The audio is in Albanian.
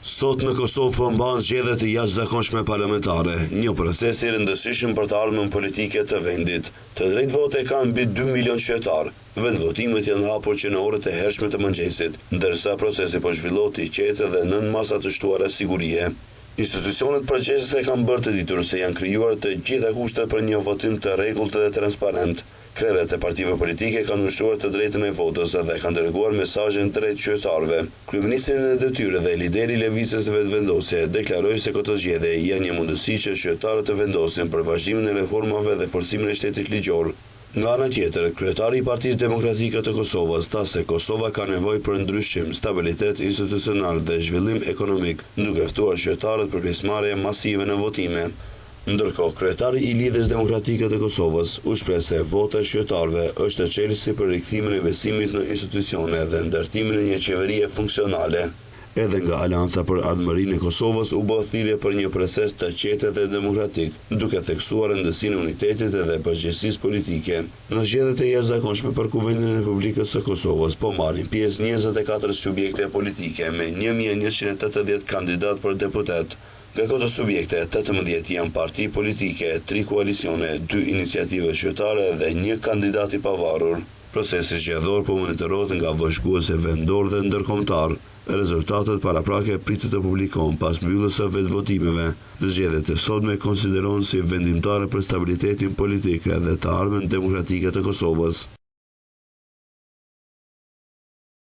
Sot në Kosovë përmban zgjedhje të jashtëzakonshme parlamentare, një proces i rëndësishëm për të ardhmen politike të vendit. Të drejtë vote kanë mbi 2 milion qytetar. Vendvotimet janë hapur që në orët e hershme të mëngjesit, ndërsa procesi po zhvillohet i qetë dhe nën masa të shtuara sigurie. Institucionet përgjegjëse kanë bërë të ditur se janë krijuar të gjitha kushtet për një votim të rregullt dhe transparent. Krerët e partive politike kanë ushtruar të drejtën e votës dhe kanë dërguar mesazhin drejt qytetarëve. Kryeministri në detyrë dhe lideri i lëvizjes së vetëvendosje deklaroi se këto zgjedhje janë një mundësi që qytetarët të vendosin për vazhdimin e reformave dhe forcimin e shtetit ligjor. Nga ana tjetër, kryetari i Partisë Demokratike të Kosovës tha se Kosova ka nevojë për ndryshim, stabilitet institucional dhe zhvillim ekonomik, duke ftuar qytetarët për pjesëmarrje masive në votime. Ndërkohë, kryetari i Lidhjes Demokratike të Kosovës u shpreh se vota e qytetarëve është çelësi për rikthimin e besimit në institucione dhe ndërtimin e një qeverie funksionale. Edhe nga Alianca për Ardhmërinë e Kosovës u bë thirrje për një proces të qetë dhe demokratik, duke theksuar rëndësinë e unitetit dhe përgjegjësisë politike. Në zgjedhjet e jashtëzakonshme për Kuvendin e Republikës së Kosovës po marrin pjesë 24 subjekte politike me 1180 kandidat për deputet. Nga këto subjekte, 18 janë parti politike, 3 koalicione, 2 iniciative qytetare dhe 1 kandidat i pavarur. Procesi zgjedhor po monitorohet nga vëzhguese vendor dhe ndërkombëtar. Rezultatet paraprake pritet të publikohen pas mbylljes së vetvotimeve. Zgjedhjet e sotme konsiderohen si vendimtare për stabilitetin politik dhe të ardhmen demokratike të Kosovës.